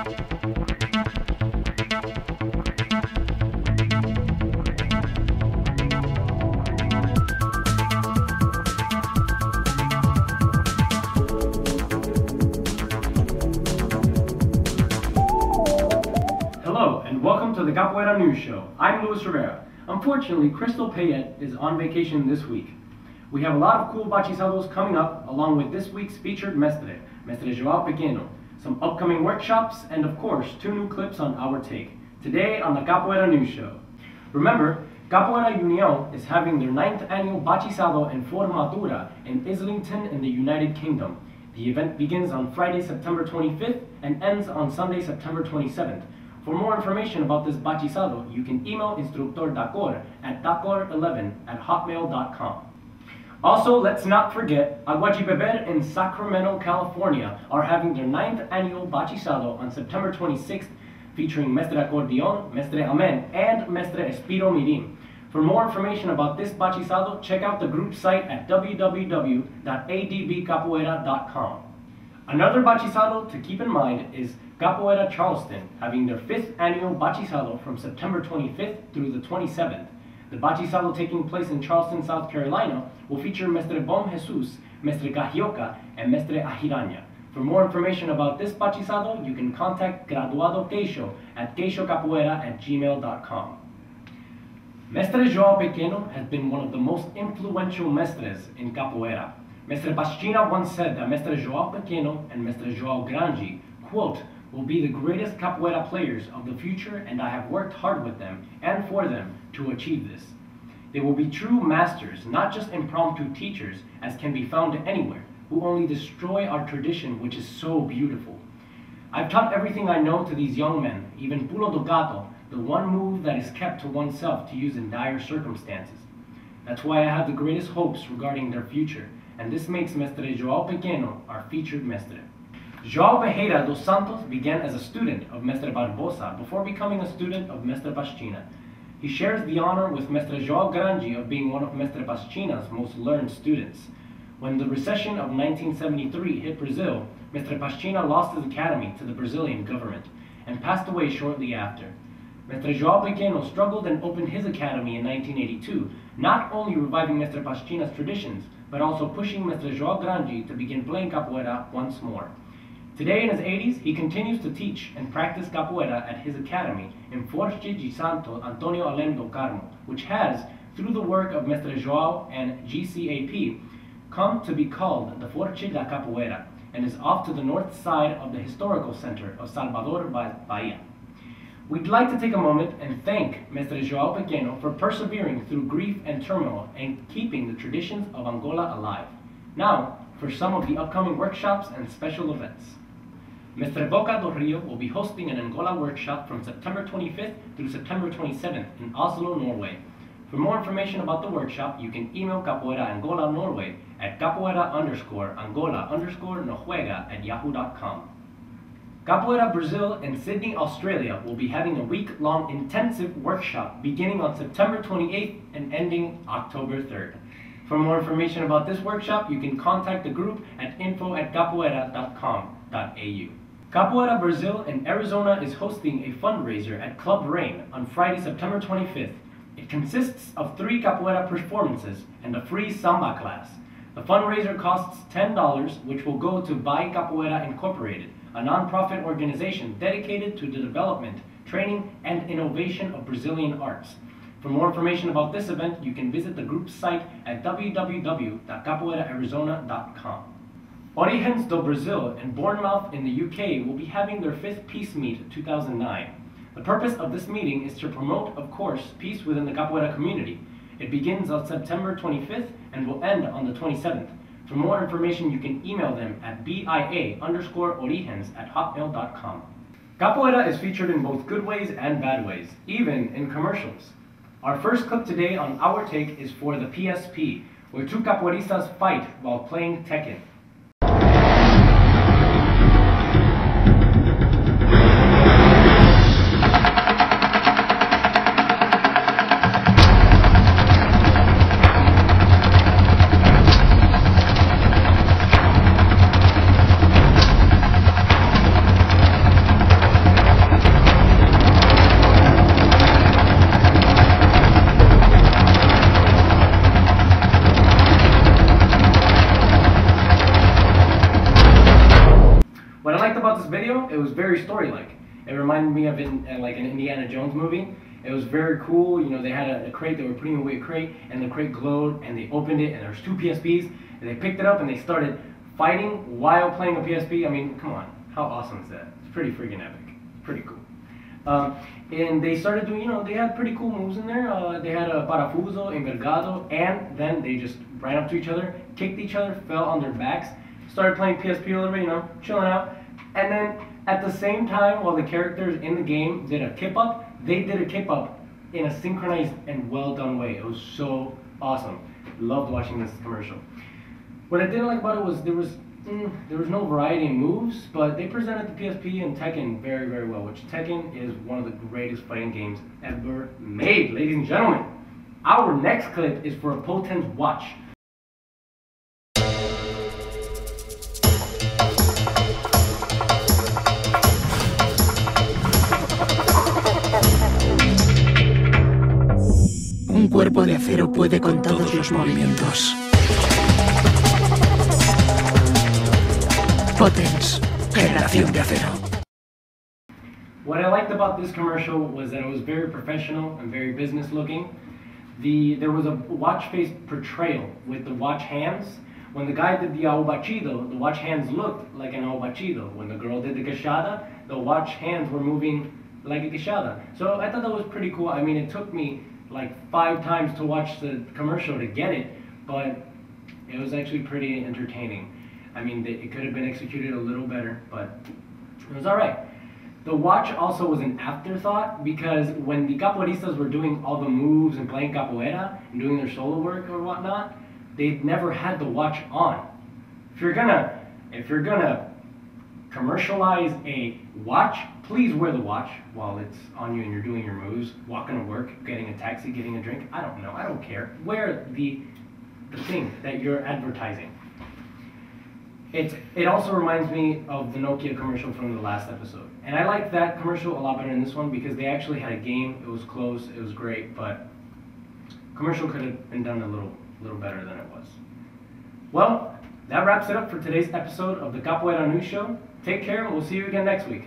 Hello, and welcome to the Capoeira News Show. I'm Luis Rivera. Unfortunately, Crystal Payette is on vacation this week. We have a lot of cool bachisados coming up, along with this week's featured Mestre Joao Pequeno, some upcoming workshops, and of course, 2 new clips on Our Take. Today on the Capoeira News Show. Remember, Capoeira União is having their 9th annual Bachisado and Formatura in Islington in the United Kingdom. The event begins on Friday, September 25th and ends on Sunday, September 27th. For more information about this bachisado, you can email Instructor Dacor at dacor11@hotmail.com. Also, let's not forget, Aguajibeber in Sacramento, California are having their 9th annual bachisado on September 26th, featuring Mestre Acordeon, Mestre Amen, and Mestre Espiro Mirim. For more information about this bachisado, check out the group site at www.adbcapoeira.com. Another bachisado to keep in mind is Capoeira Charleston, having their 5th annual bachisado from September 25th through the 27th. The bachisado taking place in Charleston, South Carolina, will feature Mestre Bom Jesus, Mestre Cajioca, and Mestre Ajiraña. For more information about this bachisado, you can contact Graduado Queixo at queixocapoeira@gmail.com. Mestre Joao Pequeno has been one of the most influential mestres in capoeira. Mestre Pastina once said that Mestre Joao Pequeno and Mestre Joao Grande, quote, will be the greatest capoeira players of the future, and I have worked hard with them and for them to achieve this. They will be true masters, not just impromptu teachers, as can be found anywhere, who only destroy our tradition, which is so beautiful. I've taught everything I know to these young men, even pulo do gato, the one move that is kept to oneself to use in dire circumstances. That's why I have the greatest hopes regarding their future, and this makes Mestre Joao Pequeno our featured mestre. Joao Pereira dos Santos began as a student of Mestre Barbosa before becoming a student of Mestre Pastina. He shares the honor with Mestre Joao Grande of being one of Mestre Pastina's most learned students. When the recession of 1973 hit Brazil, Mestre Pastina lost his academy to the Brazilian government and passed away shortly after. Mestre Joao Pequeno struggled and opened his academy in 1982, not only reviving Mestre Pastina's traditions, but also pushing Mestre Joao Grande to begin playing capoeira once more. Today in his 80s, he continues to teach and practice capoeira at his academy in Forte de Santo Antonio Além do Carmo, which has, through the work of Mestre Joao and GCAP, come to be called the Forte da Capoeira, and is off to the north side of the historical center of Salvador, Bahia. We'd like to take a moment and thank Mestre Joao Pequeno for persevering through grief and turmoil and keeping the traditions of Angola alive. Now, for some of the upcoming workshops and special events. Mestre Boca do Rio will be hosting an Angola workshop from September 25th through September 27th in Oslo, Norway. For more information about the workshop, you can email Capoeira Angola Norway at capoeira_Angola_nojuega@yahoo.com. Capoeira Brazil in Sydney, Australia will be having a week-long intensive workshop beginning on September 28th and ending October 3rd. For more information about this workshop, you can contact the group at info@capoeira.com.au. Capoeira Brazil in Arizona is hosting a fundraiser at Club Rain on Friday, September 25th. It consists of 3 capoeira performances and a free samba class. The fundraiser costs $10, which will go to Buy Capoeira Incorporated, a non-profit organization dedicated to the development, training, and innovation of Brazilian arts. For more information about this event, you can visit the group's site at www.capoeiraarizona.com. Origens do Brasil in Bournemouth in the UK will be having their 5th Peace Meet 2009. The purpose of this meeting is to promote, of course, peace within the capoeira community. It begins on September 25th and will end on the 27th. For more information, you can email them at BIA_origens@hotmail.com. Capoeira is featured in both good ways and bad ways, even in commercials. Our first clip today on Our Take is for the PSP, where 2 capoeiristas fight while playing Tekken. about this video, it was very story-like. It reminded me of like an Indiana Jones movie. It was very cool. You know, they had a crate, they were putting away a crate, and the crate glowed, and they opened it, and there was 2 PSPs, and they picked it up, and they started fighting while playing a PSP. I mean, come on, how awesome is that? It's pretty freaking epic. It's pretty cool. And they started doing, you know, they had pretty cool moves in there. They had a parafuso, envergado, and then they just ran up to each other, kicked each other, fell on their backs, started playing PSP a little bit, you know, chilling out. And then at the same time, while the characters in the game did a kip up, they did a kip up in a synchronized and well done way. It was so awesome. Loved watching this commercial. What I didn't like about it was there was no variety in moves, but they presented the PSP and Tekken very, very well, which Tekken is one of the greatest fighting games ever made, ladies and gentlemen. Our next clip is for a Potens watch. Un cuerpo de acero puede con todos los movimientos. Potens, generación de acero. What I liked about this commercial was that it was very professional and very business looking. There was a watch face portrayal with the watch hands. When the guy did the aobachido, the watch hands looked like an aobachido. When the girl did the queixada, the watch hands were moving like a queixada. So I thought that was pretty cool. I mean, it took me like 5 times to watch the commercial to get it, but it was actually pretty entertaining. I mean, it could have been executed a little better, but it was alright. The watch also was an afterthought because when the capoeiristas were doing all the moves and playing capoeira and doing their solo work or whatnot, they never had the watch on. If you're gonna commercialize a watch, please wear the watch while it's on you and you're doing your moves, walking to work, getting a taxi, getting a drink. I don't know, I don't care. Wear the thing that you're advertising. It also reminds me of the Nokia commercial from the last episode. And I like that commercial a lot better than this one because they actually had a game, it was close, it was great, but commercial could have been done a little better than it was. Well, that wraps it up for today's episode of the Capoeira News Show. Take care and we'll see you again next week.